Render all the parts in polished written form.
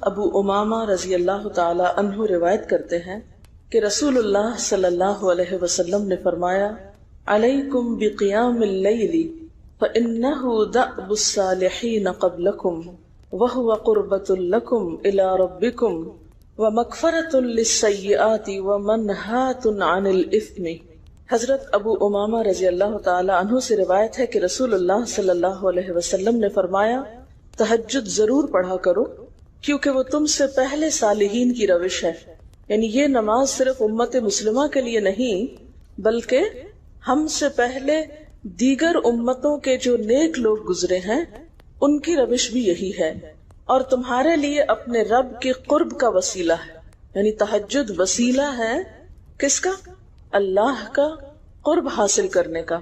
ابو امامہ رضی اللہ تعالی عنہ روایت کرتے ہیں کہ رسول اللہ صلی اللہ علیہ وسلم نے فرمایا علیکم بقیام اللیل فإنہ دأب الصالحین قبلکم وہو قربۃ لکم الی ربکم ومغفرۃ للسیئات ومنہاۃ عن الاثم۔ حضرت ابو امامہ رضی اللہ تعالی عنہ سے روایت ہے کہ رسول اللہ صلی اللہ علیہ وسلم نے فرمایا تہجد ضرور پڑھا کرو کیونکہ وہ تم سے پہلے صالحین کی روش ہے، یعنی یہ نماز صرف امت مسلمہ کے لیے نہیں بلکہ ہم سے پہلے دیگر امتوں کے جو نیک لوگ گزرے ہیں ان کی روش بھی یہی ہے، اور تمہارے لیے اپنے رب کے قرب کا وسیلہ ہے، یعنی تہجد وسیلہ ہے کس کا؟ اللہ کا قرب حاصل کرنے کا،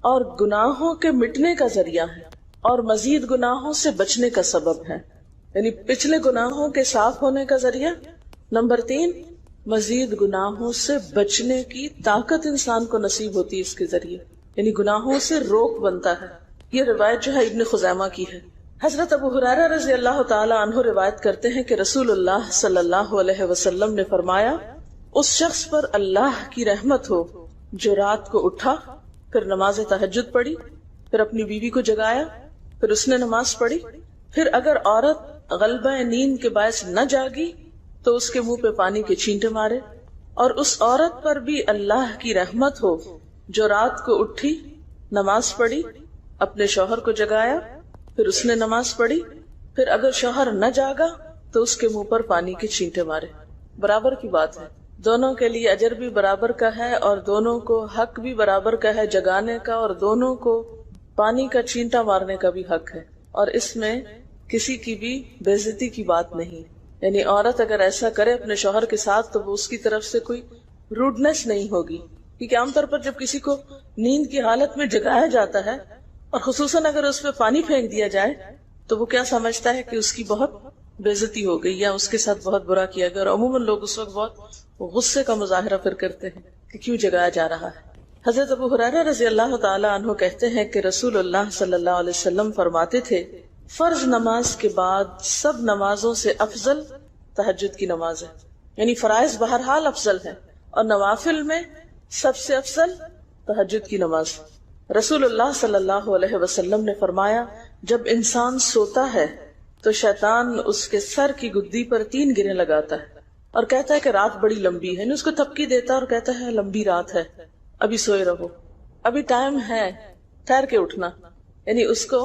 اور گناہوں کے مٹنے کا ذریعہ ہے، اور مزید گناہوں سے بچنے کا سبب ہے، یعنی پچھلے گناہوں کے صاف ہونے کا ذریعہ۔ نمبر 3، مزید گناہوں سے بچنے کی طاقت انسان کو نصیب ہوتی ہے اس کے ذریعے، یعنی گناہوں سے روک بنتا ہے۔ یہ روایت جو ہے ابن خزیمہ کی ہے۔ حضرت ابو ہریرہ رضی اللہ تعالی عنہ روایت کرتے ہیں کہ رسول اللہ صلی اللہ علیہ وسلم نے فرمایا اس شخص پر اللہ کی رحمت ہو جو رات کو اٹھا، پھر نماز تہجد پڑھی، پھر اپنی بیوی کو جگایا، پھر اس نے نماز پڑھی، پھر اگر عورت غلبہ نیند کے باعث نہ جاگی تو اس کے منہ پہ پانی کے چھینٹے مارے، اور اس عورت پر بھی اللہ کی رحمت ہو جو رات کو اٹھی، نماز پڑھی، اپنے شوہر کو جگایا، پھر اس نے نماز پڑھی، پھر اگر شوہر نہ جاگا تو اس کے منہ پر پانی کے چھینٹے مارے۔ برابر کی بات ہے، دونوں کے لیے اجر بھی برابر کا ہے اور دونوں کو حق بھی برابر کا ہے جگانے کا، اور دونوں کو پانی کا چھینٹا مارنے کا بھی حق ہے، اور اس میں کسی کی بھی بے عزتی کی بات نہیں، یعنی عورت اگر ایسا کرے اپنے شوہر کے ساتھ تو وہ اس کی طرف سے کوئی روڈنس نہیں ہوگی، کیونکہ عام طور پر جب کسی کو نیند کی حالت میں جگایا جاتا ہے اور خصوصاً اگر اس پہ پانی پھینک دیا جائے تو وہ کیا سمجھتا ہے کہ اس کی بہت بے عزتی ہو گئی یا اس کے ساتھ بہت برا کیا گیا، اور عموماً لوگ اس وقت بہت غصے کا مظاہرہ پھر کرتے ہیں کہ کیوں جگایا جا رہا ہے۔ حضرت ابو ہریرہ رضی اللہ تعالی عنہ کہتے ہیں کہ رسول اللہ صلی اللہ علیہ وسلم فرماتے تھے فرض نماز کے بعد سب نمازوں سے افضل تہجد کی نماز ہے، یعنی فرائض بہرحال افضل ہے اور نوافل میں سب سے افضل تہجد کی نماز۔ رسول اللہ صلی اللہ علیہ وسلم نے فرمایا جب انسان سوتا ہے تو شیطان اس کے سر کی گدی پر 3 گریں لگاتا ہے اور کہتا ہے کہ رات بڑی لمبی ہے، یعنی اس کو تھپکی دیتا ہے اور کہتا ہے لمبی رات ہے، ابھی سوئے رہو، ابھی ٹائم ہے، ٹھہر کے اٹھنا، یعنی اس کو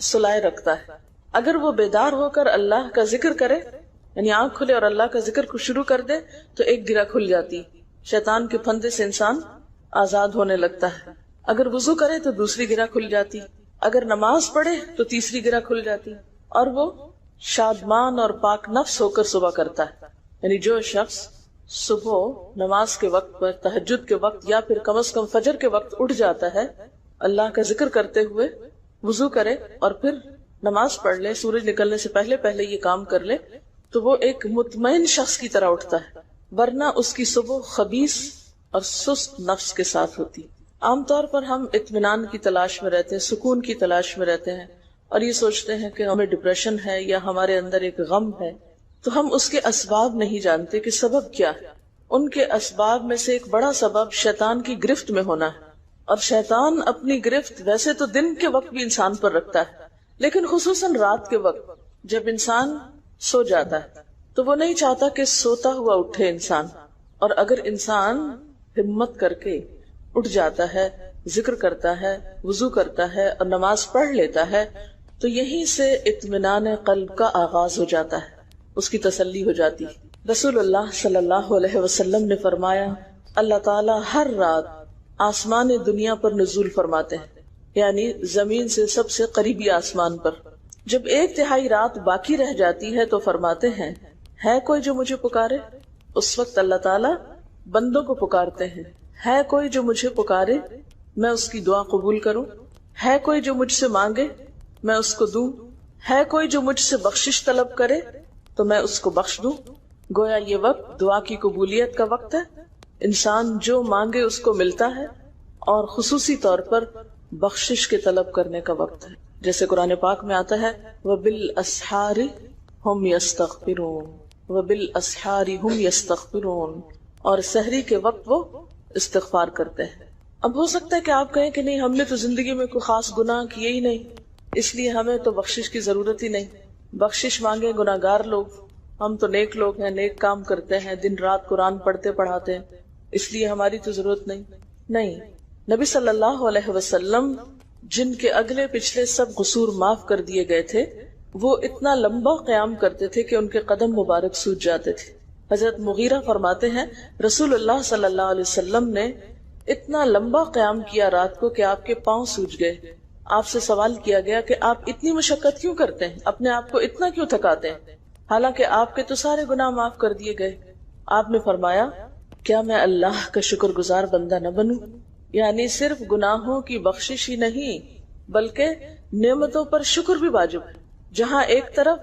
سلائے رکھتا ہے۔ اگر وہ بیدار ہو کر اللہ کا ذکر کرے، یعنی آنکھ کھلے اور اللہ کا ذکر کو شروع کر دے تو ایک گرہ کھل جاتی، شیطان کے پھندے سے انسان آزاد ہونے لگتا ہے۔ اگر وضو کرے تو دوسری گرہ کھل جاتی، اگر نماز پڑھے تو تیسری گرہ کھل جاتی، اور وہ شادمان اور پاک نفس ہو کر صبح کرتا ہے۔ یعنی جو شخص صبح نماز کے وقت پر، تہجد کے وقت یا پھر کم از کم فجر کے وقت اٹھ جاتا ہے، اللہ کا ذکر کرتے ہوئے وضو کرے اور پھر نماز پڑھ لے، سورج نکلنے سے پہلے پہلے یہ کام کر لے تو وہ ایک مطمئن شخص کی طرح اٹھتا ہے، ورنہ اس کی صبح خبیث اور سست نفس کے ساتھ ہوتی۔ عام طور پر ہم اطمینان کی تلاش میں رہتے ہیں، سکون کی تلاش میں رہتے ہیں، اور یہ سوچتے ہیں کہ ہمیں ڈپریشن ہے یا ہمارے اندر ایک غم ہے، تو ہم اس کے اسباب نہیں جانتے کہ سبب کیا ہے۔ ان کے اسباب میں سے ایک بڑا سبب شیطان کی گرفت میں ہونا ہے، اور شیطان اپنی گرفت ویسے تو دن کے وقت بھی انسان پر رکھتا ہے، لیکن خصوصاً رات کے وقت جب انسان سو جاتا ہے تو وہ نہیں چاہتا کہ سوتا ہوا اٹھے انسان، اور اگر انسان ہمت کر کے اٹھ جاتا ہے، ذکر کرتا ہے، وضو کرتا ہے اور نماز پڑھ لیتا ہے تو یہیں سے اطمینان قلب کا آغاز ہو جاتا ہے، اس کی تسلی ہو جاتی۔ رسول اللہ صلی اللہ علیہ وسلم نے فرمایا اللہ تعالیٰ ہر رات آسمان دنیا پر نزول فرماتے ہیں، یعنی زمین سے سب سے قریبی آسمان پر۔ جب 1/3 رات باقی رہ جاتی ہے تو فرماتے ہیں ہے کوئی جو مجھے پکارے؟ اس وقت اللہ تعالیٰ بندوں کو پکارتے ہیں، ہے کوئی جو مجھے پکارے میں اس کی دعا قبول کروں، ہے کوئی جو مجھ سے مانگے میں اس کو دوں، ہے کوئی جو مجھ سے بخشش طلب کرے تو میں اس کو بخش دوں۔ گویا یہ وقت دعا کی قبولیت کا وقت ہے، انسان جو مانگے اس کو ملتا ہے، اور خصوصی طور پر بخشش کے طلب کرنے کا وقت ہے، جیسے قرآن پاک میں آتا ہے وَبِالْأَسْحَارِ هم یستغفرون وبالاسحار هم یستغفرون، اور سحری کے وقت وہ استغفار کرتے ہیں۔ اب ہو سکتا ہے کہ آپ کہیں کہ نہیں، ہم نے تو زندگی میں کوئی خاص گناہ کیے ہی نہیں، اس لیے ہمیں تو بخشش کی ضرورت ہی نہیں، بخشش مانگے گناہگار لوگ، ہم تو نیک لوگ ہیں، نیک کام کرتے ہیں، دن رات قرآن پڑھتے پڑھاتے ہیں، اس لیے ہماری تو ضرورت نہیں۔ نہیں، نبی صلی اللہ علیہ وسلم جن کے اگلے پچھلے سب قصور معاف کر دیے گئے تھے، وہ اتنا لمبا قیام کرتے تھے کہ ان کے قدم مبارک سوج جاتے تھے۔ حضرت مغیرہ فرماتے ہیں رسول اللہ صلی اللہ علیہ وسلم نے اتنا لمبا قیام کیا رات کو کہ آپ کے پاؤں سوج گئے۔ آپ سے سوال کیا گیا کہ آپ اتنی مشقت کیوں کرتے ہیں، اپنے آپ کو اتنا کیوں تھکاتے ہیں، حالانکہ آپ کے تو سارے گناہ معاف کر دیے گئے؟ آپ نے فرمایا کیا میں اللہ کا شکر گزار بندہ نہ بنوں؟ یعنی صرف گناہوں کی بخشش ہی نہیں بلکہ نعمتوں پر شکر بھی واجب ہے۔ جہاں ایک طرف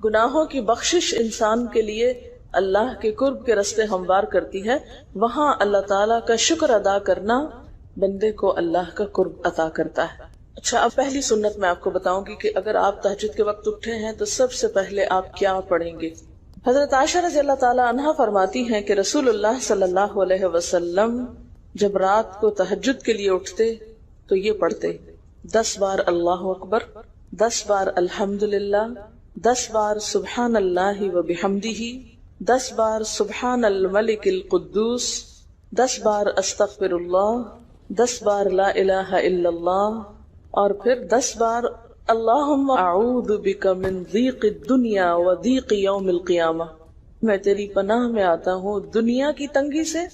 گناہوں کی بخشش انسان کے لیے اللہ کے قرب کے راستے ہموار کرتی ہے، وہاں اللہ تعالیٰ کا شکر ادا کرنا بندے کو اللہ کا قرب عطا کرتا ہے۔ اچھا، اب پہلی سنت میں آپ کو بتاؤں گی کہ اگر آپ تہجد کے وقت اٹھے ہیں تو سب سے پہلے آپ کیا پڑھیں گے۔ حضرت عائشہ رضی اللہ تعالیٰ عنہا فرماتی ہیں کہ رسول اللہ صلی اللہ علیہ وسلم جب رات کو تہجد کے لیے اٹھتے تو یہ پڑھتے 10 بار اللہ اکبر، 10 بار الحمدللہ، 10 بار سبحان اللہ و بحمدہ، 10 بار سبحان الملک القدوس، 10 بار استغفر اللہ، 10 بار لا الہ الا اللہ، اور پھر 10 بار اللہم اعوذ بک من ضیق الدنیا و ضیق یوم القیامہ، میں تیری پناہ میں آتا ہوں دنیا کی تنگی سے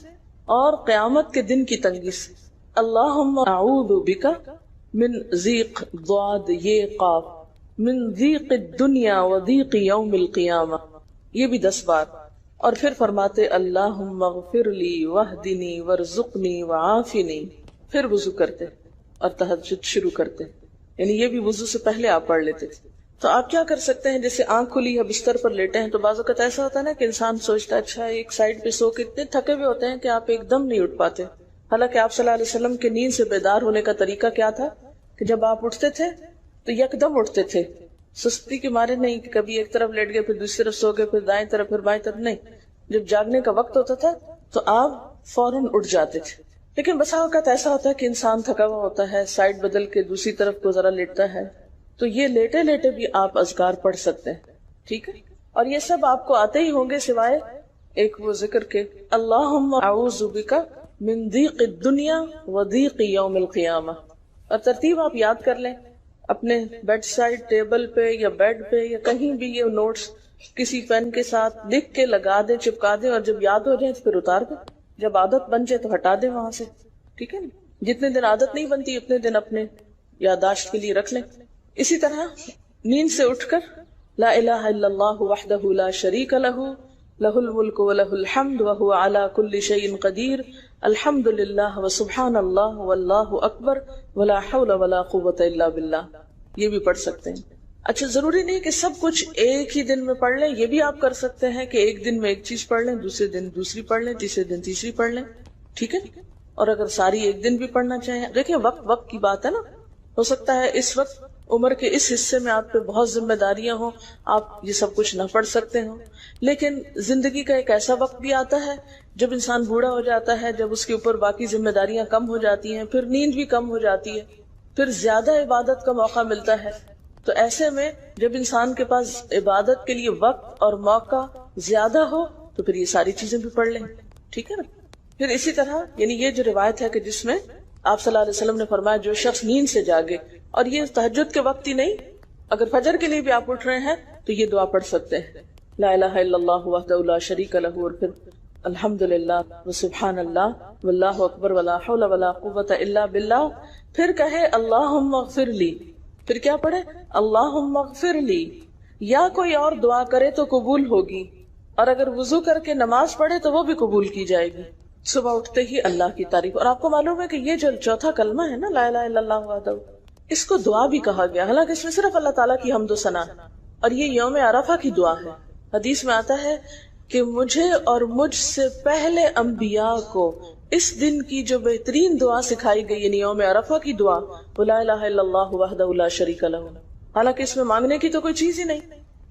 اور قیامت کے دن کی تنگی سے۔ اللہم اعوذ بک من ضیق ضاد یہ قاف، من ضیق الدنیا و ضیق یوم القیامہ، یہ بھی 10 بار۔ اور پھر فرماتے اللہم اغفر لی واہدنی وارزقنی وعافنی، پھر وضو کرتے اور تہجد شروع کرتے، یعنی یہ بھی وضو سے پہلے آپ پڑھ لیتے تھے۔ تو آپ کیا کر سکتے ہیں، جیسے آنکھ کھلی ہے بستر پر لیٹے ہیں تو بعض اوقات ایسا ہوتا ہے نا کہ انسان سوچتا ہے اچھا ایک سائڈ پہ سو کے اتنے تھکے ہوئے ہوتے ہیں کہ آپ ایک دم نہیں اٹھ پاتے، حالانکہ آپ صلی اللہ علیہ وسلم کے نیند سے بیدار ہونے کا طریقہ کیا تھا کہ جب آپ اٹھتے تھے تو یکدم اٹھتے تھے، سستی کے مارے نہیں کہ کبھی ایک طرف لیٹ گئے پھر دوسری طرف سو گئے پھر دائیں طرف پھر بائیں طرف، نہیں، جب جاگنے کا وقت ہوتا تھا تو آپ فوراً اٹھ جاتے تھے۔ لیکن بسا اوقات ایسا ہوتا ہے کہ انسان تھکا ہوا ہوتا ہے، سائڈ بدل کے دوسری طرف کو ذرا لیٹتا ہے، تو یہ لیٹے لیٹے بھی آپ اذکار پڑھ سکتے ہیں، ٹھیک ہے؟ اور یہ سب آپ کو آتے ہی ہوں گے سوائے ایک وہ ذکر کے اللہم اعوذ بک من ضیق الدنیا و ضیق یوم القیامہ، اور ترتیب آپ یاد کر لیں اپنے بیڈ سائڈ ٹیبل پہ یا بیڈ پہ یا کہیں بھی، یہ نوٹس کسی پین کے ساتھ لکھ کے لگا دیں، چپکا دیں، اور جب یاد ہو جائے تو پھر اتار دیں، جب عادت بن جائے تو ہٹا دیں وہاں سے، ٹھیک ہے نا؟ جتنے دن عادت نہیں بنتی اتنے دن اپنے یادداشت کے لیے رکھ لیں۔ اسی طرح نیند سے اٹھ کر لا الہ الا اللہ وحدہ لا شریک لہ لہ الملک و لہ الحمد وہو علی کل شیء قدیر الحمد للہ وسبحان اللہ واللہ اکبر ولا حول ولا قوۃ الا باللہ، یہ بھی پڑھ سکتے ہیں۔ اچھا، ضروری نہیں کہ سب کچھ ایک ہی دن میں پڑھ لیں، یہ بھی آپ کر سکتے ہیں کہ ایک دن میں ایک چیز پڑھ لیں، دوسرے دن دوسری پڑھ لیں، تیسرے دن تیسری پڑھ لیں، ٹھیک ہے؟ اور اگر ساری ایک دن بھی پڑھنا چاہیں، دیکھیں وقت کی بات ہے نا، ہو سکتا ہے اس وقت عمر کے اس حصے میں آپ پہ بہت ذمہ داریاں ہوں، آپ یہ سب کچھ نہ پڑھ سکتے ہوں، لیکن زندگی کا ایک ایسا وقت بھی آتا ہے جب انسان بوڑھا ہو جاتا ہے، جب اس کے اوپر باقی ذمہ داریاں کم ہو جاتی ہیں، پھر نیند بھی کم ہو جاتی ہے، پھر زیادہ عبادت کا موقع ملتا ہے، تو ایسے میں جب انسان کے پاس عبادت کے لیے وقت اور موقع زیادہ ہو تو پھر یہ ساری چیزیں بھی پڑھ لیں، ٹھیک ہے نا؟ پھر اسی طرح یعنی یہ جو روایت ہے کہ جس میں آپ صلی اللہ علیہ وسلم نے فرمایا جو شخص نیند سے جاگے، اور یہ تہجد کے وقت ہی نہیں، اگر فجر کے لیے بھی آپ اٹھ رہے ہیں تو یہ دعا پڑھ سکتے ہیں، لا الہ الا اللہ وحدہ لا شریک لہ، اور پھر الحمدللہ وسبحان اللہ واللہ اکبر ولا حول ولا قوۃ الا باللہ، پھر کہے اللہم اغفر لی، پھر کیا پڑھے اللہم اغفر لی، یا کوئی اور دعا کرے تو قبول ہوگی، اور اگر وضو کر کے نماز پڑھے تو وہ بھی قبول کی جائے گی۔ صبح اٹھتے ہی اللہ کی تعریف، اور آپ کو معلوم ہے کہ یہ جو چوتھا کلمہ ہے نا لا الہ الا اللہ وحدہ، اس کو دعا بھی کہا گیا، حالانکہ اس میں صرف اللہ تعالیٰ کی حمد و ثنا، اور یہ یوم عرفہ کی دعا ہے۔ حدیث میں آتا ہے کہ مجھے اور مجھ سے پہلے انبیاء کو اس دن کی جو بہترین دعا سکھائی گئی یعنی یوم عرفہ کی دعا، لا الہ الا اللہ وحدہ لا شریک لہ، حالانکہ اس میں مانگنے کی تو کوئی چیز ہی نہیں،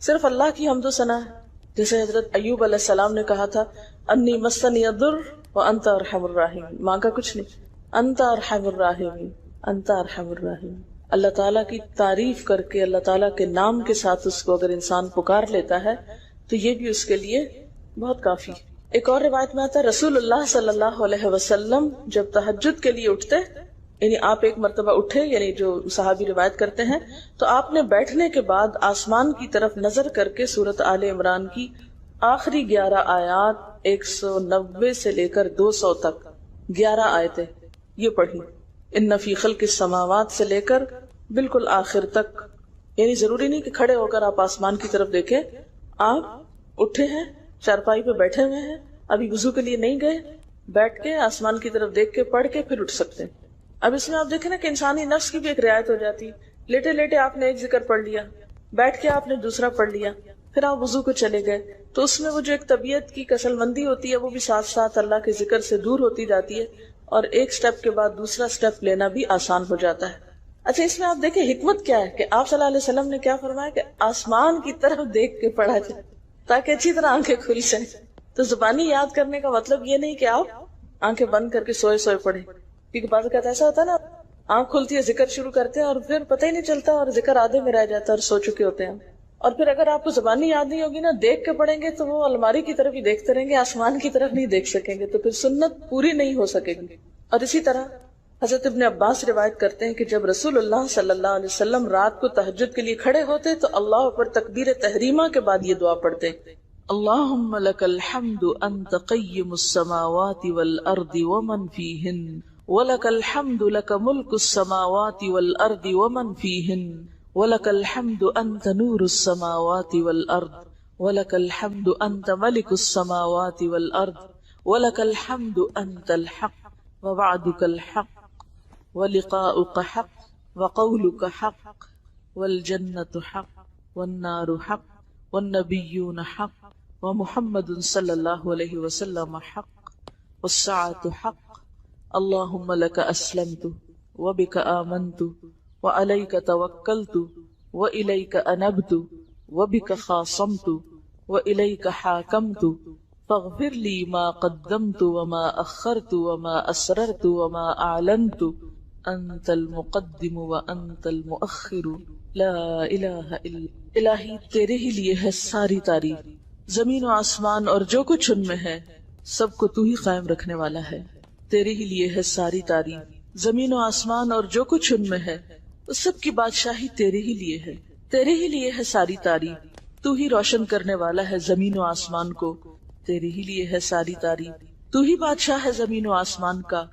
صرف اللہ کی حمد و ثنا ہے. جیسے حضرت ایوب علیہ السلام نے کہا تھا انی مسنی الضر وانت ارحم الراحمین، مانگا کچھ نہیں، انت ارحم الراحمین، انت ارحم الراحمین. اللہ تعالیٰ کی تعریف کر کے اللہ تعالیٰ کے نام کے ساتھ اس کو اگر انسان پکار لیتا ہے تو یہ بھی اس کے لیے بہت کافی. ایک اور روایت میں آتا ہے رسول اللہ صلی اللہ علیہ وسلم جب تہجد کے لیے اٹھتے، یعنی آپ ایک مرتبہ اٹھے، یعنی جو صحابی روایت کرتے ہیں، تو آپ نے بیٹھنے کے بعد آسمان کی طرف نظر کر کے سورۃ آل عمران کی آخری 11 آیات 190 سے لے کر 200 تک 11 آیتیں یہ پڑھی. ان فی خلق السماوات سے لے کر بالکل آخر تک. یعنی ضروری نہیں کہ کھڑے ہو کر آپ آسمان کی طرف دیکھیں، آپ اٹھے ہیں، چارپائی پہ بیٹھے ہوئے ہیں، ابھی وضو کے لیے نہیں گئے، بیٹھ کے آسمان کی طرف دیکھ کے پڑھ کے پھر اٹھ سکتے ہیں. اب اس میں آپ دیکھیں نا کہ انسانی نفس کی بھی ایک رعایت ہو جاتی. لیٹے لیٹے آپ نے ایک ذکر پڑھ لیا، بیٹھ کے آپ نے دوسرا پڑھ لیا، پھر آپ وضو کو چلے گئے، تو اس میں وہ جو ایک طبیعت کی کسل مندی ہوتی ہے وہ بھی ساتھ ساتھ اللہ کے ذکر سے دور ہوتی جاتی ہے، اور ایک سٹیپ کے بعد دوسرا سٹیپ لینا بھی آسان ہو جاتا ہے. اچھا، اس میں آپ دیکھیں حکمت کیا ہے کہ آپ صلی اللہ علیہ وسلم نے کیا فرمایا کہ آسمان کی طرف دیکھ کے پڑھا جائے تاکہ اچھی طرح آنکھیں کھل جائیں. تو زبانی یاد کرنے کا مطلب یہ نہیں کہ آپ آنکھیں بند کر کے سوئے سوئے پڑھیں، کیونکہ بعض اوقات ایسا ہوتا ہے نا آنکھ کھلتی ہے ذکر شروع کرتے ہیں اور پھر پتہ ہی نہیں چلتا اور ذکر آدھے میں رہ جاتا ہے اور سو چکے ہوتے ہیں. اور پھر اگر آپ کو زبانی یاد نہیں ہوگی نا، دیکھ کے پڑھیں گے تو وہ الماری کی طرف ہی دیکھتے رہیں گے، آسمان کی طرف نہیں دیکھ سکیں گے، تو پھر سنت پوری نہیں ہو سکے گی. اور اسی طرح حضرت ابن عباس روایت کرتے ہیں کہ جب رسول اللہ صلی اللہ علیہ وسلم رات کو تہجد کے لیے کھڑے ہوتے تو اللہ اکبر تکبیر تحریمہ کے بعد یہ دعا پڑھتے اللہم لک الحمد انت قیم السماوات والارض ومن فیہن ولک الحمد لک ملک السماوات والارض ومن فیہن ولک الحمد انت نور السماوات والارض ولک الحمد انت ملک السماوات والارض ولک الحمد انت الحق ووعدك الحق ولقاؤك حق وقولك حق والجنة حق والنار حق والنبيون حق ومحمد صلى الله عليه وسلم حق والساعة حق اللهم لك أسلمت وبك آمنت وعليك توكلت وإليك أنبت وبك خاصمت وإليك حاكمت فاغفر لي ما قدمت وما أخرت وما أسررت وما أعلنت أنت المقدم وأنت المؤخر لا إله إلا الہی تیرے ہی لیے ہے ساری تعریف، زمین و آسمان اور جو کچھ ان میں ہے سب کو تو ہی قائم رکھنے والا ہے. تیرے ہی لیے ہے ساری تعریف، زمین و آسمان اور جو کچھ ان میں ہے اس سب کی بادشاہی تیرے ہی لیے ہے. تیرے ہی لیے ہے ساری تعریف، تو ہی روشن کرنے والا ہے زمین و آسمان کو، تیرے ہی لیے ہے ساری تعریف. تو ہی بادشاہ ہے زمین و آسمان کا،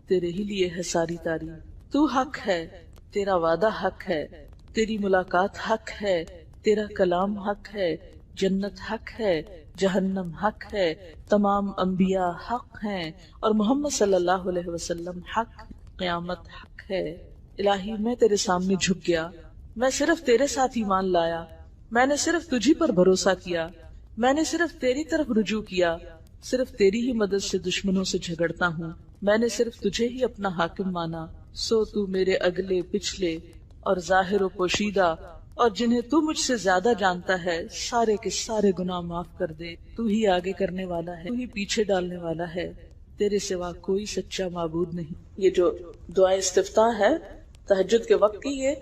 تیرے ہی لیے ہے ساری تعریف. تو حق ہے، تیرا وعدہ حق ہے، تیری ملاقات حق ہے، تیرا کلام حق ہے، جنت حق ہے، جہنم حق ہے، تمام انبیاء حق ہیں اور محمد صلی اللہ علیہ وسلم حق، قیامت حق ہے. الہی میں تیرے سامنے جھک گیا، میں صرف تیرے ساتھ ایمان لایا، میں نے صرف تجھی پر بھروسہ کیا، میں نے صرف تیری طرف رجوع کیا، صرف تیری ہی مدد سے دشمنوں سے جھگڑتا ہوں، میں نے صرف تجھے ہی اپنا حاکم مانا. سو تو میرے اگلے پچھلے اور ظاہر و پوشیدہ اور جنہیں تو مجھ سے زیادہ جانتا ہے سارے کے سارے گناہ معاف کر دے. تو ہی آگے کرنے والا ہے، تو ہی پیچھے ڈالنے والا ہے، تیرے سوا کوئی سچا معبود نہیں. یہ جو دعا استفتاح ہے تہجد کے وقت کی، یہ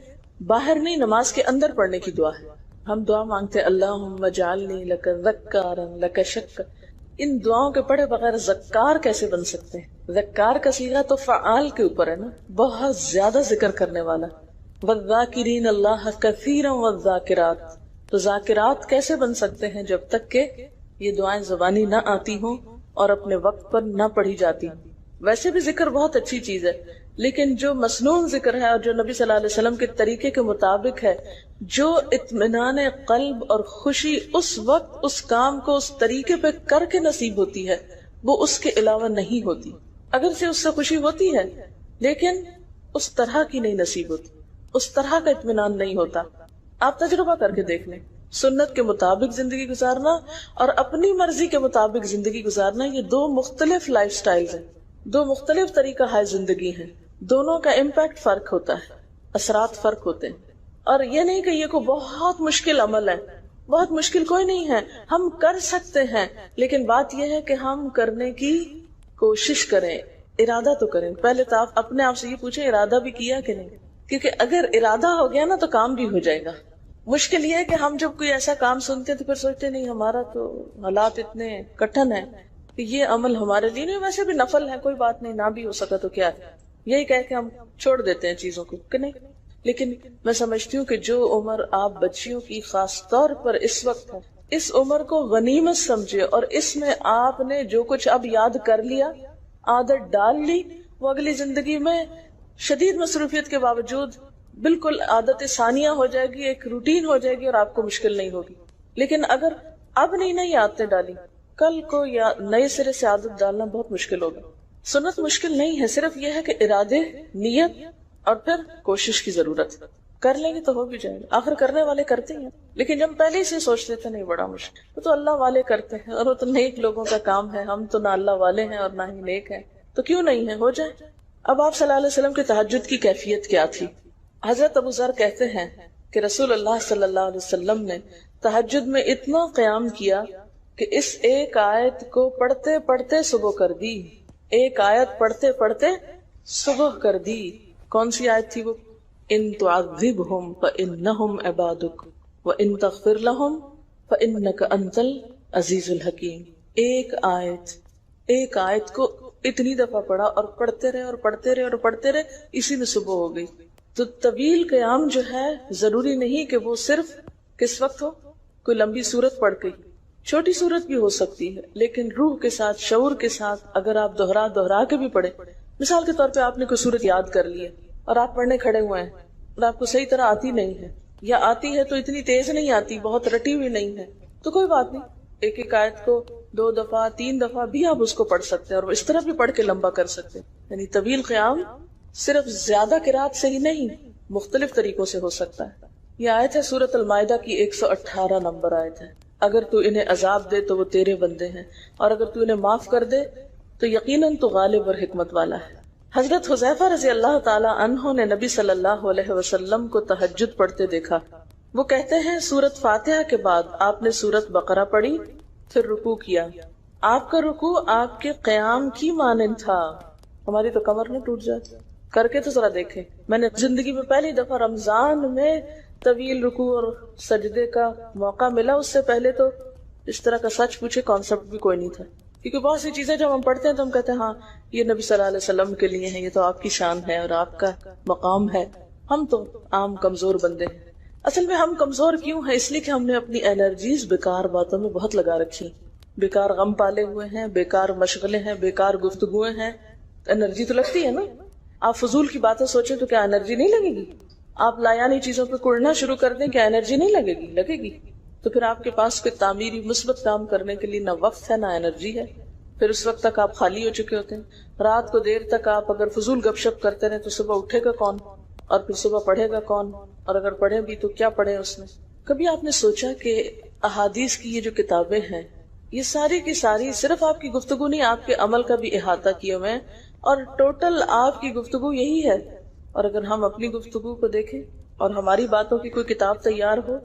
باہر نہیں نماز کے اندر پڑھنے کی دعا ہے. ہم دعا مانگتے اللہم اجعلنی لک ذکارا لک شکارا. ان دعاؤں کے پڑھے بغیر ذکار کیسے بن سکتے ہیں؟ ذکار کا صیغہ تو فعال کے اوپر ہے نا، بہت زیادہ ذکر کرنے والا. والذاکرین اللہ کثیرا والذاکرات. تو ذاکرات کیسے بن سکتے ہیں جب تک کہ یہ دعائیں زبانی نہ آتی ہوں اور اپنے وقت پر نہ پڑھی جاتی. ویسے بھی ذکر بہت اچھی چیز ہے، لیکن جو مسنون ذکر ہے اور جو نبی صلی اللہ علیہ وسلم کے طریقے کے مطابق ہے، جو اطمینان قلب اور خوشی اس وقت اس کام کو اس طریقے پہ کر کے نصیب ہوتی ہے، وہ اس کے علاوہ نہیں ہوتی. اگر سے اس سے خوشی ہوتی ہے لیکن اس طرح کی نہیں نصیب ہوتی، اس طرح کا اطمینان نہیں ہوتا. آپ تجربہ کر کے دیکھ لیں، سنت کے مطابق زندگی گزارنا اور اپنی مرضی کے مطابق زندگی گزارنا، یہ دو مختلف لائف سٹائلز ہیں، دو مختلف طریقہ ہے زندگی ہیں. دونوں کا امپیکٹ فرق ہوتا ہے، اثرات فرق ہوتے ہیں. اور یہ نہیں کہ یہ کوئی بہت مشکل عمل ہے بہت مشکل کوئی نہیں ہے، ہم کر سکتے ہیں، لیکن بات یہ ہے کہ ہم کرنے کی کوشش کریں، ارادہ تو کریں۔ پہلے تو آپ اپنے آپ سے یہ پوچھیں ارادہ بھی کیا کہ نہیں، کیونکہ اگر ارادہ ہو گیا نا تو کام بھی ہو جائے گا۔ مشکل یہ ہے کہ ہم جب کوئی ایسا کام سنتے ہیں تو پھر سوچتے نہیں ہمارا تو حالات اتنے کٹھن ہیں کہ یہ عمل ہمارے لیے نہیں، ویسے بھی نفل ہے، کوئی بات نہیں، نہ بھی ہو سکا تو کیا ہے، یہی کہہ کے ہم چھوڑ دیتے ہیں چیزوں کو کہ نہیں۔ لیکن میں سمجھتی ہوں کہ جو عمر آپ بچیوں کی خاص طور پر اس وقت ہے، اس عمر کو غنیمت سمجھے، اور اس میں آپ نے جو کچھ اب یاد کر لیا، عادت ڈال لی، وہ اگلی زندگی میں شدید مصروفیت کے باوجود بالکل عادت ثانیہ ہو جائے گی، ایک روٹین ہو جائے گی، اور آپ کو مشکل نہیں ہوگی۔ لیکن اگر اب نہیں عادتیں ڈالی، کل کو یا نئے سرے سے عادت ڈالنا بہت مشکل ہوگا۔ سنت مشکل نہیں ہے، صرف یہ ہے کہ ارادے، نیت اور پھر کوشش کی ضرورت ہے۔ کر لیں گے تو ہو بھی جائے گا، آخر کرنے والے کرتے ہیں۔ لیکن جب پہلے سے سوچ لیتے نہیں بڑا مشکل، وہ تو اللہ والے کرتے ہیں، اور وہ تو نیک لوگوں کا کام ہے، ہم تو نہ اللہ والے ہیں اور نہ ہی نیک ہیں، تو کیوں نہیں ہے، ہو جائے۔ اب آپ صلی اللہ علیہ وسلم کی تہجد کی کیفیت کیا تھی؟ حضرت ابو ذر کہتے ہیں کہ رسول اللہ صلی اللہ علیہ وسلم نے تہجد میں اتنا قیام کیا کہ اس ایک آیت کو پڑھتے پڑھتے صبح کر دی، ایک آیت پڑھتے پڑھتے صبح کر دی۔ کون سی آیت تھی وہ؟ ان تعذبہم فانہم عبادک وان تغفر لہم فانک انت العزیز الحکیم۔ ایک آیت کو اتنی دفعہ پڑھا اور پڑھتے رہے اور پڑھتے رہے اور پڑھتے رہے، اسی میں صبح ہو گئی۔ تو طویل قیام جو ہے ضروری نہیں کہ وہ صرف کس وقت ہو، کوئی لمبی سورت پڑھ گئی، چھوٹی سورت بھی ہو سکتی ہے، لیکن روح کے ساتھ، شعور کے ساتھ اگر آپ دوہرا کے بھی پڑھے۔ مثال کے طور پہ آپ نے کوئی سورت یاد کر لی ہے اور آپ پڑھنے کھڑے ہوئے ہیں اور آپ کو صحیح طرح آتی نہیں ہے، یا آتی ہے تو اتنی تیز نہیں آتی، بہت رٹی ہوئی نہیں ہے، تو کوئی بات نہیں، ایک ایک آیت کو 2 دفعہ 3 دفعہ بھی آپ اس کو پڑھ سکتے ہیں، اور اس طرح بھی پڑھ کے لمبا کر سکتے ہیں۔ یعنی طویل قیام صرف زیادہ قرات سے ہی نہیں، مختلف طریقوں سے ہو سکتا ہے۔ یہ آیت ہے سورۃ المائدہ کی 118 نمبر آیت ہے۔ اگر تو انہیں عذاب دے تو وہ تیرے بندے ہیں، اور اگر تو انہیں معاف کر دے تو یقیناً تو غالب اور حکمت والا ہے۔ حضرت حذیفہ رضی اللہ تعالی عنہ نے نبی صلی اللہ علیہ وسلم کو تہجد پڑھتے دیکھا۔ وہ کہتے ہیں سورۃ فاتحہ کے بعد آپ نے سورۃ بقرہ پڑھی، پھر رکوع کیا۔ آپ کا رکوع آپ کے قیام کی مانند تھا۔ ہماری تو کمر نہ ٹوٹ جائے، کر کے تو ذرا دیکھیں۔ میں نے زندگی میں پہلی دفعہ رمضان میں طویل رکوع اور سجدے کا موقع ملا، اس سے پہلے تو اس طرح کا سچ پوچھے کانسیپٹ بھی کوئی نہیں تھا، کیونکہ بہت سی چیزیں جب ہم پڑھتے ہیں تو ہم کہتے ہیں ہاں یہ نبی صلی اللہ علیہ وسلم کے لیے ہے، یہ تو آپ کی شان ہے اور آپ کا مقام ہے، ہم تو عام کمزور بندے ہیں۔ اصل میں ہم کمزور کیوں ہیں؟ اس لیے کہ ہم نے اپنی انرجیز بیکار باتوں میں بہت لگا رکھی، بیکار غم پالے ہوئے ہیں، بیکار مشغلے ہیں، بیکار گفتگویں ہیں۔ انرجی تو لگتی ہے نا، آپ فضول کی باتیں سوچیں تو کیا انرجی نہیں لگے گی؟ آپ لایانی چیزوں پہ کڑنا شروع کر دیں، کیا انرجی نہیں لگے گی؟ لگے گی۔ تو پھر آپ کے پاس کوئی تعمیری مثبت کام کرنے کے لیے نہ وقت ہے نہ انرجی ہے، پھر اس وقت تک آپ خالی ہو چکے ہوتے ہیں۔ رات کو دیر تک آپ اگر فضول گپ شپ کرتے رہے تو صبح اٹھے گا کون، اور پھر صبح پڑھے گا کون، اور اگر پڑھے بھی تو کیا پڑھے اس میں؟ کبھی آپ نے سوچا کہ احادیث کی یہ جو کتابیں ہیں یہ ساری کی ساری صرف آپ کی گفتگو نہیں، آپ کے عمل کا بھی احاطہ کیے ہوئے ہیں، اور ٹوٹل آپ کی گفتگو یہی ہے۔ اور اگر ہم اپنی گفتگو کو دیکھیں اور ہماری باتوں کی کوئی کتاب تیار ہو،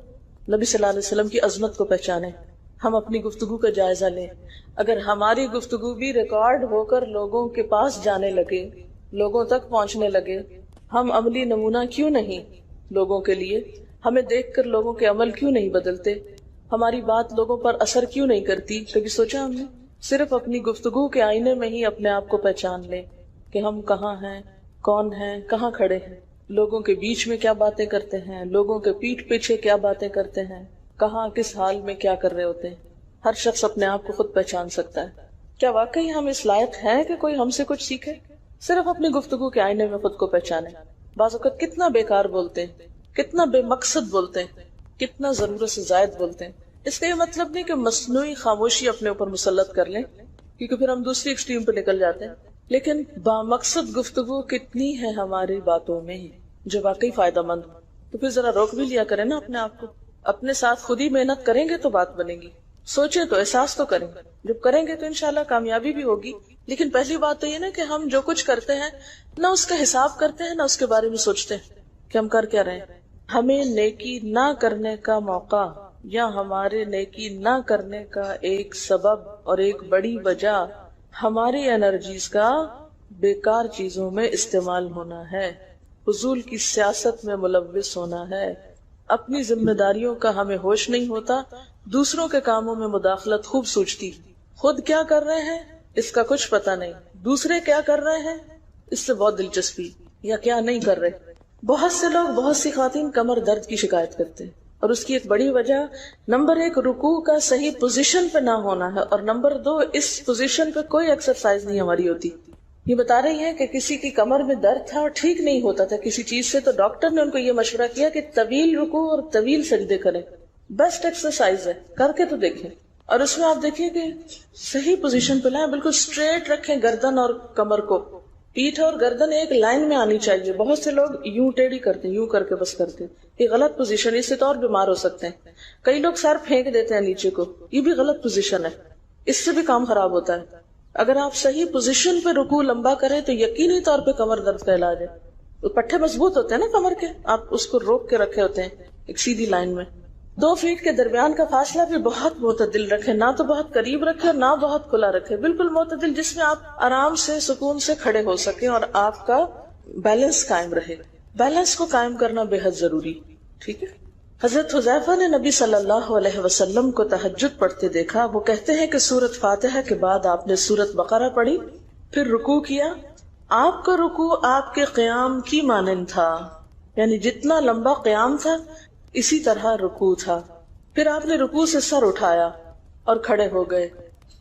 نبی صلی اللہ علیہ وسلم کی عظمت کو پہچانیں، ہم اپنی گفتگو کا جائزہ لیں۔ اگر ہماری گفتگو بھی ریکارڈ ہو کر لوگوں کے پاس جانے لگے، لوگوں تک پہنچنے لگے، ہم عملی نمونہ کیوں نہیں لوگوں کے لیے؟ ہمیں دیکھ کر لوگوں کے عمل کیوں نہیں بدلتے؟ ہماری بات لوگوں پر اثر کیوں نہیں کرتی؟ کبھی سوچا ہم نے؟ صرف اپنی گفتگو کے آئینے میں ہی اپنے آپ کو پہچان لیں کہ ہم کہاں ہیں، کون ہیں، کہاں کھڑے ہیں، لوگوں کے بیچ میں کیا باتیں کرتے ہیں، لوگوں کے پیٹھ پیچھے کیا باتیں کرتے ہیں، کہاں کس حال میں کیا کر رہے ہوتے ہیں۔ ہر شخص اپنے آپ کو خود پہچان سکتا ہے۔ کیا واقعی ہم اس لائق ہیں کہ کوئی ہم سے کچھ سیکھے؟ صرف اپنی گفتگو کے آئینے میں خود کو پہچانے۔ بعض اوقات کتنا بیکار بولتے ہیں، کتنا بے مقصد بولتے ہیں، کتنا ضرورت سے زائد بولتے ہیں۔ اس کا یہ مطلب نہیں کہ مصنوعی خاموشی اپنے اوپر مسلط کر لیں، کیونکہ پھر ہم دوسری ایکسٹریم پہ نکل جاتے ہیں، لیکن بامقصد گفتگو کتنی ہے ہماری باتوں میں جو واقعی فائدہ مند ہو، تو پھر ذرا روک بھی لیا کریں نا اپنے آپ کو۔ اپنے ساتھ خود ہی محنت کریں گے تو بات بنے گی، سوچیں تو احساس تو کریں، جب کریں گے تو انشاءاللہ کامیابی بھی ہوگی۔ لیکن پہلی بات تو یہ نا کہ ہم جو کچھ کرتے ہیں نہ اس کا حساب کرتے ہیں، نہ اس کے بارے میں سوچتے ہیں کہ ہم کر کیا رہے ہیں۔ ہمیں نیکی نہ کرنے کا موقع یا ہمارے نیکی نہ کرنے کا ایک سبب اور ایک بڑی وجہ ہماری انرجیز کا بیکار چیزوں میں استعمال ہونا ہے، فضول کی سیاست میں ملوث ہونا ہے، اپنی ذمہ داریوں کا ہمیں ہوش نہیں ہوتا، دوسروں کے کاموں میں مداخلت خوب سوچتی، خود کیا کر رہے ہیں اس کا کچھ پتہ نہیں، دوسرے کیا کر رہے ہیں اس سے بہت دلچسپی، یا کیا نہیں کر رہے۔ بہت سے لوگ، بہت سی خواتین کمر درد کی شکایت کرتے ہیں، اور اس کی ایک بڑی وجہ نمبر 1 رکوع کا صحیح پوزیشن پہ نہ ہونا ہے، اور نمبر 2 اس پوزیشن پہ کوئی ایکسرسائز نہیں ہماری ہوتی۔ یہ بتا رہی ہے کہ کسی کی کمر میں درد تھا اور ٹھیک نہیں ہوتا تھا کسی چیز سے، تو ڈاکٹر نے ان کو یہ مشورہ کیا کہ طویل رکوع اور طویل سجدے کریں، بیسٹ ایکسرسائز ہے، کر کے تو دیکھیں۔ اور اس میں آپ دیکھیں کہ صحیح پوزیشن پہ لائیں، بالکل اسٹریٹ رکھیں گردن اور کمر کو، پیٹھ اور گردن ایک لائن میں آنی چاہیے۔ بہت سے لوگ یوں ٹیڑھی کرتے ہیں، یوں کر کے بس کرتے ہیں، یہ غلط پوزیشن، اس سے تو اور بیمار ہو سکتے ہیں۔ کئی لوگ سر پھینک دیتے ہیں نیچے کو، یہ بھی غلط پوزیشن ہے، اس سے بھی کام خراب ہوتا ہے۔ اگر آپ صحیح پوزیشن پہ رکوع لمبا کریں تو یقینی طور پہ کمر درد کا علاج ہے۔ پٹھے مضبوط ہوتے ہیں نا کمر کے، آپ اس کو روک کے رکھے ہوتے ہیں ایک سیدھی لائن میں۔ 2 فیٹ کے درمیان کا فاصلہ بھی بہت معتدل رکھیں، نہ تو بہت قریب رکھیں اور نہ بہت کھلا رکھیں، بالکل معتدل، جس میں آپ آرام سے سکون سے کھڑے ہو سکیں اور آپ کا بیلنس قائم رہے۔ بیلنس کو قائم کرنا بے حد ضروری، ٹھیک ہے۔ حضرت حذیفہ نے نبی صلی اللہ علیہ وسلم کو تہجد پڑھتے دیکھا، وہ کہتے ہیں کہ سورۃ فاتحہ کے بعد آپ نے سورۃ بقرہ پڑھی، پھر رکوع کیا، آپ کا رکوع آپ کے قیام کی مانند تھا، یعنی جتنا لمبا قیام تھا اسی طرح رکوع تھا، پھر آپ نے رکوع سے سر اٹھایا اور کھڑے ہو گئے،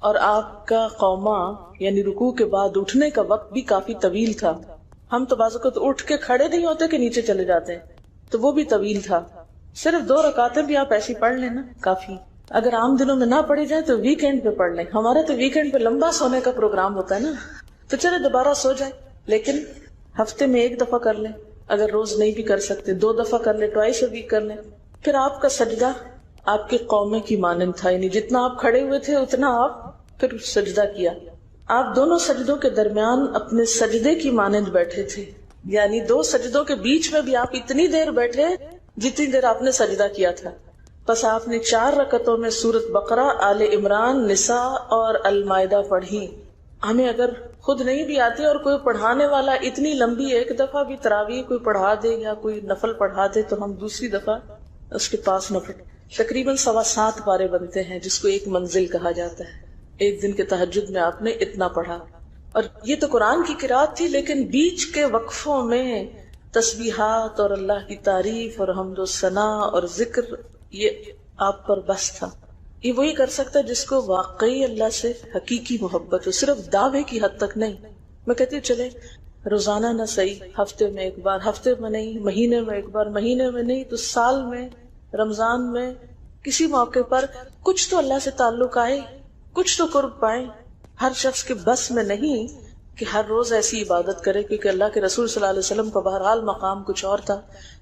اور آپ کا قوما یعنی رکوع کے بعد اٹھنے کا وقت بھی کافی طویل تھا۔ ہم تو بعض اوقات اٹھ کے کھڑے نہیں ہوتے کہ نیچے چلے جاتے ہیں، تو وہ بھی طویل تھا۔ صرف 2 رکعتیں بھی آپ ایسی پڑھ لیں نا کافی، اگر عام دنوں میں نہ پڑھی جائے تو ویکینڈ پہ پڑھ لیں۔ ہمارا تو ویکینڈ پہ لمبا سونے کا پروگرام ہوتا ہے نا، تو چلے دوبارہ سو جائیں، لیکن ہفتے میں 1 دفعہ کر لیں، اگر روز نہیں بھی کر سکتے 2 دفعہ کر لیں، ٹوائس اے ویک کر لیں۔ پھر آپ کا سجدہ آپ کے قومے کی مانند تھا، یعنی جتنا آپ کھڑے ہوئے تھے اتنا آپ پھر سجدہ کیا۔ آپ دونوں سجدوں کے درمیان اپنے سجدے کی مانند بیٹھے تھے، یعنی 2 سجدوں کے بیچ میں بھی آپ اتنی دیر بیٹھے جتنی دیر آپ نے سجدہ کیا تھا۔ بس آپ نے 4 رکعتوں میں سورۃ بقرہ، آل عمران، نساء اور المائدہ پڑھی۔ ہمیں اگر خود نہیں بھی آتی اور کوئی پڑھانے والا اتنی لمبی 1 دفعہ بھی تراویح کوئی پڑھا دے یا کوئی نفل پڑھا دے تو ہم دوسری دفعہ اس کے پاس نہ پڑھیں۔ تقریباً 7.25 پارے بنتے ہیں، جس کو ایک منزل کہا جاتا ہے۔ ایک دن کے تہجد میں آپ نے اتنا پڑھا، اور یہ تو قرآن کی قرات تھی، لیکن بیچ کے وقفوں میں تسبیحات اور اللہ کی تعریف اور حمد و ثنا اور ذکر، یہ آپ پر بس تھا۔ یہ وہی کر سکتا ہے جس کو واقعی اللہ سے حقیقی محبت ہو، صرف دعوے کی حد تک نہیں۔ میں کہتی ہوں چلے روزانہ نہ صحیح، ہفتے میں 1 بار، ہفتے میں نہیں، مہینے میں 1 بار، مہینے میں نہیں تو سال میں، رمضان میں، کسی موقع پر کچھ تو اللہ سے تعلق آئے، کچھ تو قرب پائیں۔ ہر شخص کے بس میں نہیں کہ ہر روز ایسی عبادت کرے، کیونکہ اللہ کے رسول صلی اللہ علیہ وسلم کا بہرحال مقام کچھ اور تھا،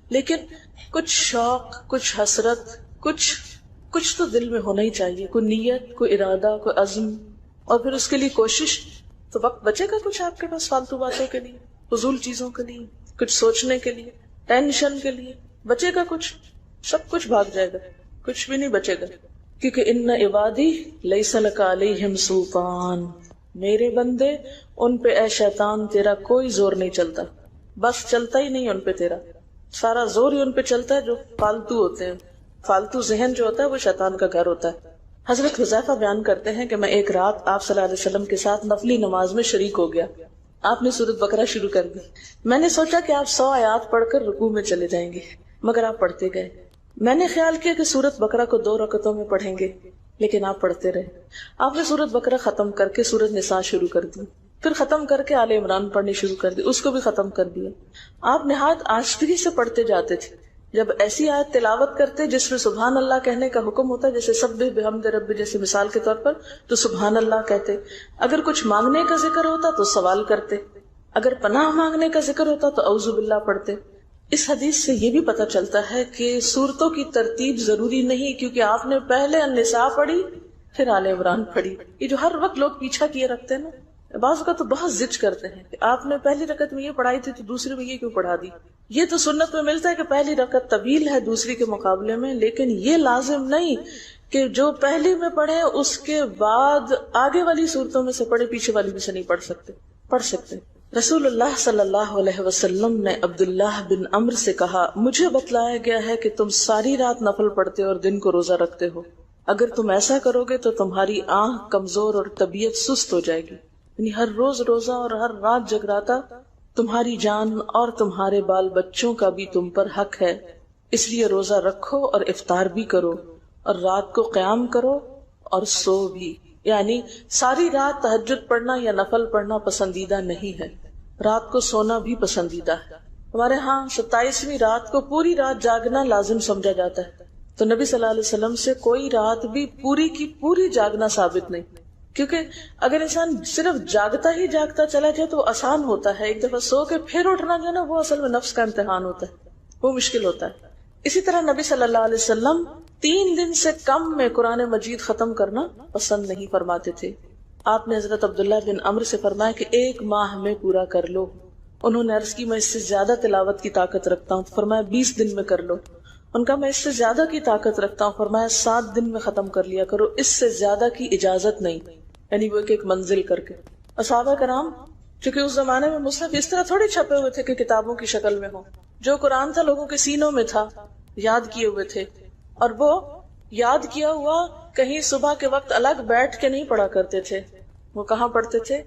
لیکن کچھ شوق، کچھ حسرت، کچھ تو دل میں ہونا ہی چاہیے، کوئی نیت، کوئی ارادہ، کوئی عزم، اور پھر اس کے لیے کوشش۔ تو وقت بچے گا کچھ آپ کے پاس فالتو باتوں کے لیے، فضول چیزوں کے لیے، کچھ سوچنے کے لیے، ٹینشن کے لیے بچے گا کچھ؟ سب کچھ بھاگ جائے گا، کچھ بھی نہیں بچے گا، کیونکہ ان عبادی لیس لک علیہم سلطان، میرے بندے ان پہ اے شیطان تیرا کوئی زور نہیں چلتا، بس چلتا ہی نہیں ان پہ تیرا، سارا زور ہی ان پہ چلتا ہے جو فالتو ہوتے ہیں۔ فالتو ذہن جو ہوتا ہے وہ شیطان کا گھر ہوتا ہے۔ حضرت حذیفہ بیان کرتے ہیں کہ میں ایک رات آپ صلی اللہ علیہ وسلم کے ساتھ نفلی نماز میں شریک ہو گیا، آپ نے سورۃ بقرہ شروع کر دی، میں نے سوچا کہ آپ 100 آیات پڑھ کر رکوع میں چلے جائیں گے، مگر آپ پڑھتے گئے۔ میں نے خیال کیا کہ سورۃ بقرہ کو 2 رکعتوں میں پڑھیں گے، لیکن آپ پڑھتے رہے۔ آپ نے سورۃ بقرہ ختم کر کے سورۃ نساء شروع کر دی، پھر ختم کر کے آل عمران پڑھنی شروع کر دی، اس کو بھی ختم کر دیا۔ آپ نہایت آشفگی سے پڑھتے جاتے تھے، جب ایسی آیت تلاوت کرتے جس میں سبحان اللہ کہنے کا حکم ہوتا ہے، جیسے سبح بحمد ربی جیسے مثال کے طور پر، تو سبحان اللہ کہتے۔ اگر کچھ مانگنے کا ذکر ہوتا تو سوال کرتے، اگر پناہ مانگنے کا ذکر ہوتا تو اعوذ باللہ پڑھتے۔ اس حدیث سے یہ بھی پتہ چلتا ہے کہ سورتوں کی ترتیب ضروری نہیں، کیونکہ آپ نے پہلے النساء پڑھی پھر آل عمران پڑھی۔ یہ جو ہر وقت لوگ پیچھا کیے رکھتے ہیں نا، بعض کا تو بہت ضد کرتے ہیں کہ آپ نے پہلی رکعت میں یہ پڑھائی تھی تو دوسری میں یہ کیوں پڑھا دی. یہ تو سنت میں ملتا ہے کہ پہلی رکعت طویل ہے دوسری کے مقابلے میں، لیکن یہ لازم نہیں کہ جو پہلی میں پڑھے اس کے بعد آگے والی صورتوں میں سے پڑھے، پیچھے والی میں سے نہیں پڑھ سکتے. رسول اللہ صلی اللہ علیہ وسلم نے عبداللہ بن عمرو سے کہا، مجھے بتلایا گیا ہے کہ تم ساری رات نفل پڑھتے اور دن کو روزہ رکھتے ہو. اگر تم ایسا کرو گے تو تمہاری آنکھ کمزور اور طبیعت سست ہو جائے گی. یعنی ہر روز روزہ اور ہر رات جگراتا تمہاری جان اور تمہارے بال بچوں کا بھی تم پر حق ہے، اس لیے روزہ رکھو اور افطار بھی کرو اور رات کو قیام کرو اور سو بھی. یعنی ساری رات تہجد پڑھنا یا نفل پڑھنا پسندیدہ نہیں ہے، رات کو سونا بھی پسندیدہ ہے. ہمارے ہاں 27ویں رات کو پوری رات جاگنا لازم سمجھا جاتا ہے، تو نبی صلی اللہ علیہ وسلم سے کوئی رات بھی پوری کی پوری جاگنا ثابت نہیں. کیونکہ اگر انسان صرف جاگتا ہی جاگتا چلا جائے تو وہ آسان ہوتا ہے، ایک دفعہ سو کے پھر اٹھنا جو ہے نا وہ اصل میں نفس کا امتحان ہوتا ہے، وہ مشکل ہوتا ہے. اسی طرح نبی صلی اللہ علیہ وسلم 3 دن سے کم میں قرآن مجید ختم کرنا پسند نہیں فرماتے تھے. آپ نے حضرت عبداللہ بن عمرو سے فرمایا کہ 1 ماہ میں پورا کر لو. انہوں نے عرض کی میں اس سے زیادہ تلاوت کی طاقت رکھتا ہوں، فرمایا 20 دن میں کر لو. ان کا میں اس سے زیادہ کی طاقت رکھتا ہوں، فرمایا 7 دن میں ختم کر لیا کرو، اس سے زیادہ کی اجازت نہیں. یعنی وہ ایک منزل کر کے. صحابہ کرام چونکہ اس زمانے میں مصحف اس طرح تھوڑی چھپے ہوئے تھے کہ کتابوں کی شکل میں ہو، جو قرآن تھا لوگوں کے سینوں میں تھا، یاد کیے ہوئے تھے، اور وہ یاد کیا ہوا کہیں صبح کے وقت الگ بیٹھ کے نہیں پڑھا کرتے تھے. وہ کہاں پڑھتے تھے؟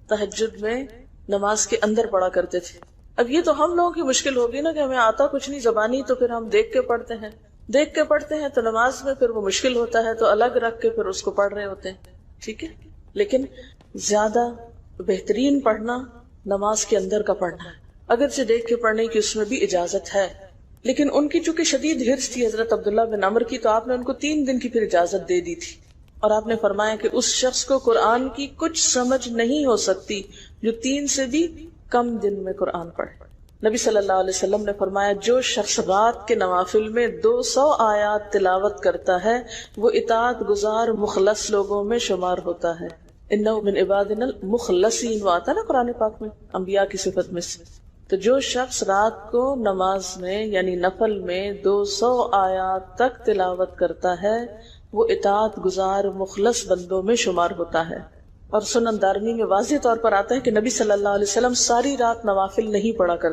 تہجد میں نماز کے اندر پڑھا کرتے تھے. اب یہ تو ہم لوگوں کی مشکل ہوگی نا کہ ہمیں آتا کچھ نہیں زبانی، تو پھر ہم دیکھ کے پڑھتے ہیں تو نماز میں پھر وہ مشکل ہوتا ہے تو الگ رکھ کے پھر اس کو پڑھ رہے ہوتے ہیں. ٹھیک ہے، لیکن زیادہ بہترین پڑھنا نماز کے اندر کا پڑھنا ہے، اگرچہ دیکھ کے پڑھنے کی اس میں بھی اجازت ہے. لیکن ان کی چونکہ شدید حرص تھی حضرت عبداللہ بن عمرو کی، تو آپ نے ان کو 3 دن کی پھر اجازت دے دی تھی، اور آپ نے فرمایا کہ اس شخص کو قرآن کی کچھ سمجھ نہیں ہو سکتی جو 3 سے بھی کم دن میں قرآن پڑھے. نبی صلی اللہ علیہ وسلم نے فرمایا جو شخص رات کے نوافل میں 200 آیات تلاوت کرتا ہے وہ اطاعت گزار مخلص لوگوں میں شمار ہوتا ہے. انہ من عبادنا المخلصین، وہ آتا ہے نا قرآن پاک میں انبیاء کی صفت میں سے. تو جو شخص رات کو نماز میں یعنی نفل میں 200 آیات تک تلاوت کرتا ہے وہ اطاعت گزار مخلص بندوں میں شمار ہوتا ہے. اور سنن دارمی میں واضح طور پر آتا ہے کہ نبی صلی اللہ علیہ وسلم ساری رات نوافل نہیں پڑھا کرتے.